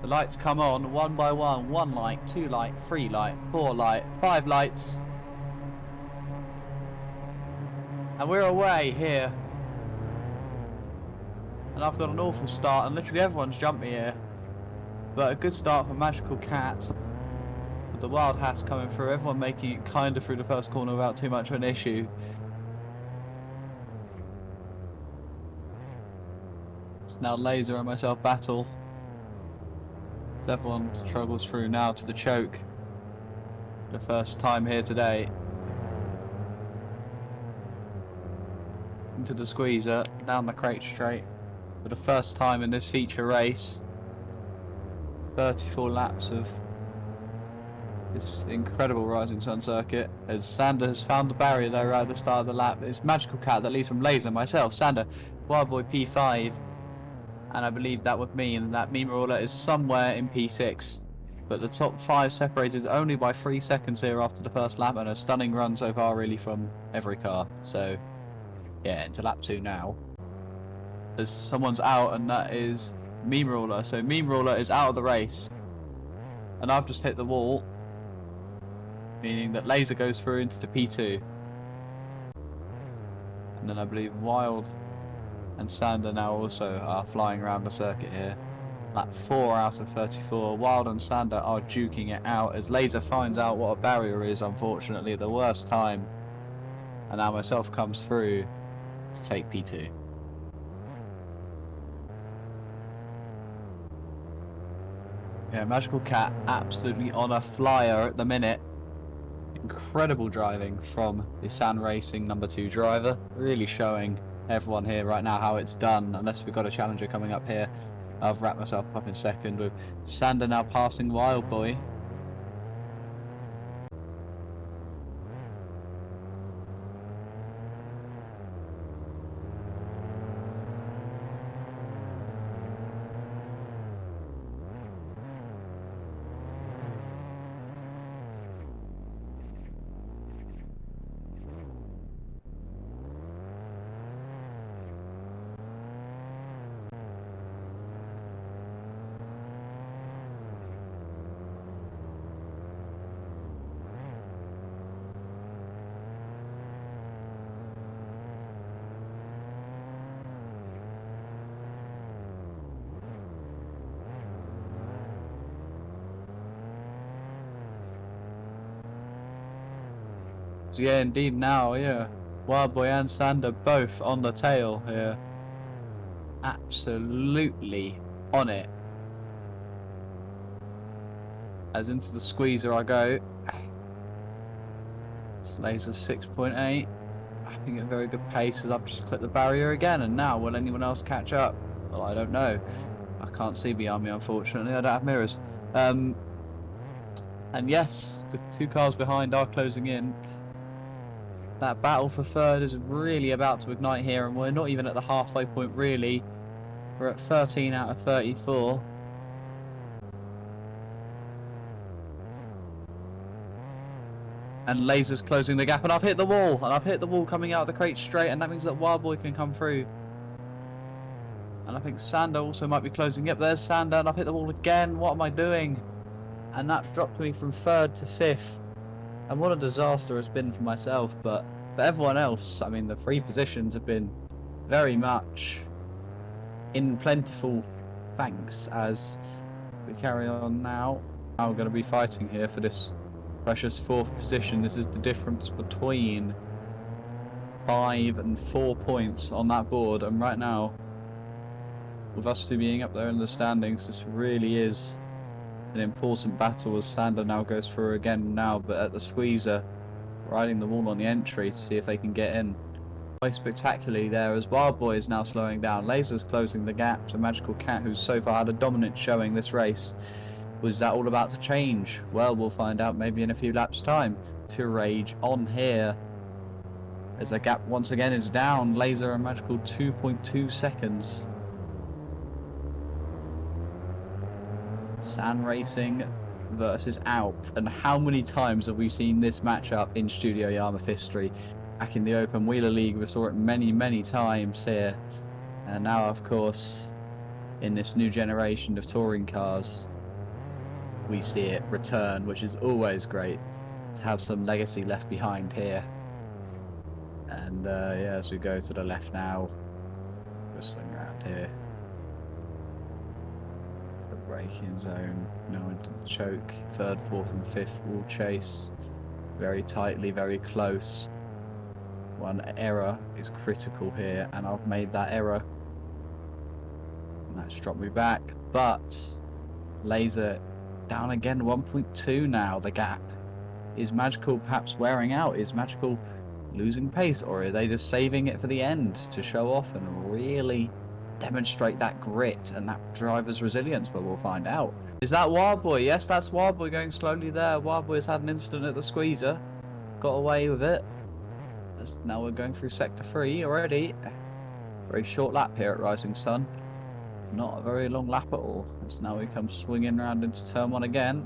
The lights come on one by one. 1 light, 2 light, 3 light, 4 light, 5 lights. And we're away here. And I've got an awful start and literally everyone's jumped me here. But a good start for Magical Cat. With the Wild Hass coming through, everyone making it kind of through the first corner without too much of an issue. It's now Laser and myself battle. As everyone struggles through now to the choke. The first time here today. Into the squeezer, down the crate straight. For the first time in this feature race. 34 laps of this incredible Rising Sun circuit. As Sander has found the barrier there right at the start of the lap. It's Magical Cat that leads from Laser, myself, Sander, Wild Boy P5. And I believe that would mean that Meme is somewhere in P6. But the top 5 separated only by 3 seconds here after the first lap, and a stunning run so far really from every car. So yeah, into lap 2 now. As someone's out, and that is Meme. So Meme is out of the race. And I've just hit the wall. Meaning that Laser goes through into P2. And then I believe Wild and Sander now also are flying around the circuit here. Lap 4 out of 34. Wild and Sander are duking it out as Laser finds out what a barrier is, unfortunately, at the worst time. And now myself comes through to take P2. Yeah, Magical Cat absolutely on a flyer at the minute. Incredible driving from the San Racing number 2 driver. Really showing everyone here right now how it's done, unless we've got a challenger coming up here. I've wrapped myself up in second with Sander now passing Wild Boy. So yeah, indeed now, yeah. Wild Boy and Sander both on the tail here. Absolutely on it. As into the squeezer I go. Laser 6.8. Having a very good pace as I've just clipped the barrier again. And now, will anyone else catch up? Well, I don't know. I can't see behind me, unfortunately. I don't have mirrors. And yes, the 2 cars behind are closing in. That battle for third is really about to ignite here, and we're not even at the halfway point really. We're at 13 out of 34. And Laser's closing the gap, and I've hit the wall, coming out of the crate straight, and that means that Wild Boy can come through. And I think Sander also might be closing. Yep, there's Sander, and I've hit the wall again. What am I doing? And that's dropped me from 3rd to 5th. And what a disaster it's been for myself, but for everyone else, I mean, the 3 positions have been very much in plentiful thanks as we carry on now. Now we're going to be fighting here for this precious 4th position. This is the difference between 5 and 4 points on that board, and right now, with us 2 being up there in the standings, this really is an important battle as Sander now goes through again now, but at the squeezer, riding the wall on the entry to see if they can get in. Quite spectacularly there as Wild Boy is now slowing down. Laser's closing the gap to Magical Cat, who's so far had a dominant showing this race. Was that all about to change? Well, we'll find out maybe in a few laps' time. To rage on here as the gap once again is down. Laser and Magical 2.2 seconds. San Racing versus Alp, and how many times have we seen this matchup in Studio Yarmouth history? Back in the Open Wheeler League we saw it many times here, and now of course in this new generation of touring cars we see it return, which is always great to have some legacy left behind here. And yeah, as we go to the left now, we'll swing around here. The braking zone, now into the choke. Third, fourth and fifth will chase very tightly, very close. One error is critical here, and I've made that error. And that's dropped me back, but Laser down again, 1.2 now. The gap. Is Magical perhaps wearing out? Is Magical losing pace, or are they just saving it for the end to show off and really demonstrate that grit and that driver's resilience? But we'll find out. Is that Wildboy? Yes, that's Wildboy going slowly there. Wildboy's had an incident at the squeezer, got away with it. Now we're going through sector 3 already. Very short lap here at Rising Sun. Not a very long lap at all. As now we come swinging around into turn 1 again.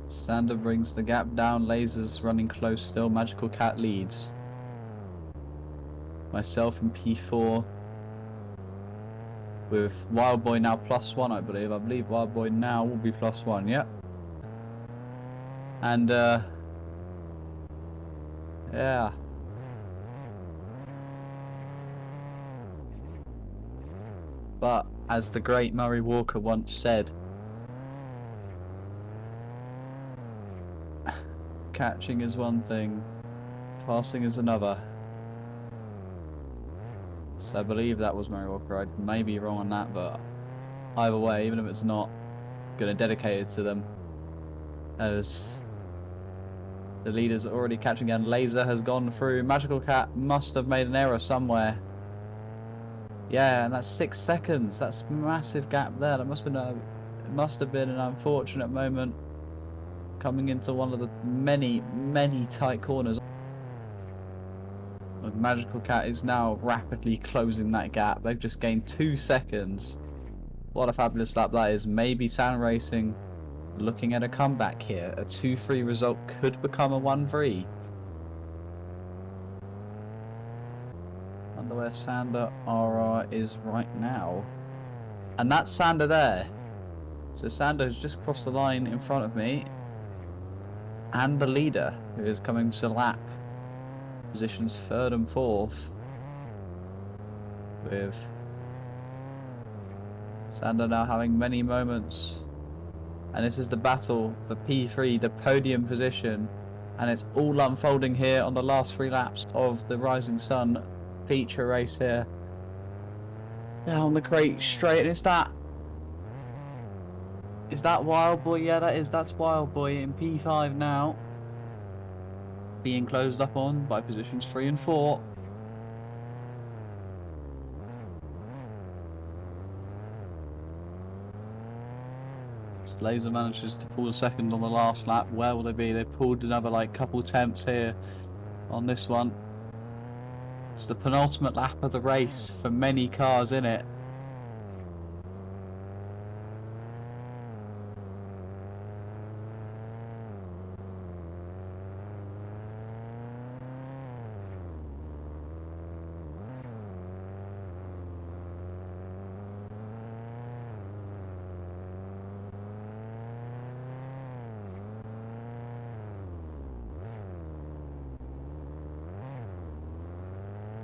Sander brings the gap down. Laser's running close still. Magical Cat leads. Myself in P4. With Wildboy now +1, I believe. I believe Wildboy now will be +1, yep. And, yeah. But, as the great Murray Walker once said, catching is one thing, passing is another. So I believe that was Murray Walker. I may be wrong on that, but either way, even if it's not, going to dedicate it to them, as the leaders are already catching again. Laser has gone through. Magical Cat must have made an error somewhere. Yeah, and that's 6 seconds. That's a massive gap there. That must have been an unfortunate moment coming into one of the many, many tight corners. Magical Cat is now rapidly closing that gap. They've just gained 2 seconds. What a fabulous lap that is. Maybe Sound Racing looking at a comeback here. A 2-3 result could become a 1-3. Wonder where Sander RR is right now. And that's Sander there. So Sander has just crossed the line in front of me. And the leader, who is coming to lap positions 3rd and 4th, with Sander now having many moments. And this is the battle for P3, the podium position, and it's all unfolding here on the last 3 laps of the Rising Sun feature race here. Down the Great Straight, and is that Wildboy? Yeah, that's Wildboy in P5 now, being closed up on by positions 3 and 4. Laser manages to pull a second on the last lap. Where will they be? They pulled another couple temps here on this one. It's the penultimate lap of the race for many cars in it.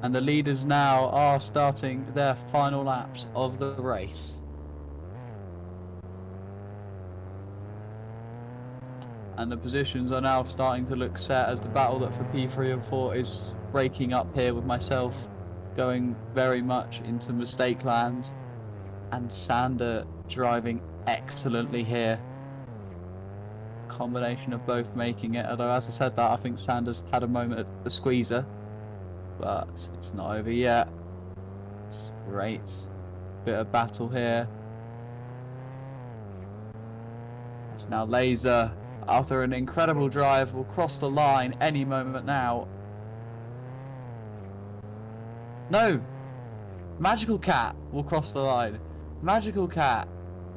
And the leaders now are starting their final laps of the race. And the positions are now starting to look set as the battle that for P3 and 4 is breaking up here, with myself going very much into mistake land and Sander driving excellently here. Combination of both making it, although as I said that, I think Sander's had a moment at the squeezer. But it's not over yet. It's great. Bit of battle here. It's now Laser, after an incredible drive, will cross the line any moment now. No! Magical Cat will cross the line. Magical Cat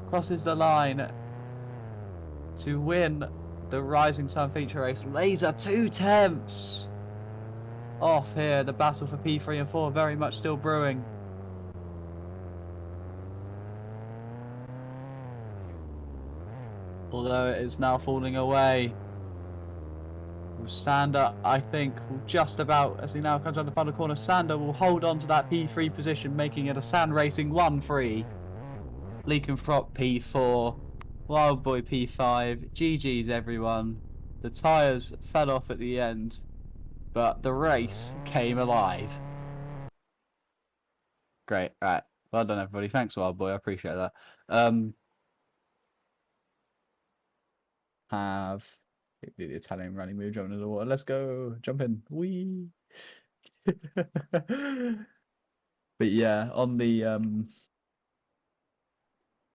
crosses the line to win the Rising Sun feature race. Laser 2 temps off here. The battle for P3 and 4 very much still brewing. although it is now falling away. Sander, I think, will just about, as he now comes around the final corner, Sander will hold on to that P3 position, making it a Sand Racing 1-3. Leakenfrop P4, Wildboy P5, GG's everyone. The tyres fell off at the end, but the race came alive. Great, right. Well done, everybody. Thanks, Wildboy. I appreciate that. Have the Italian running move, jumping into the water. Let's go. Jump in. Wee. But yeah, on the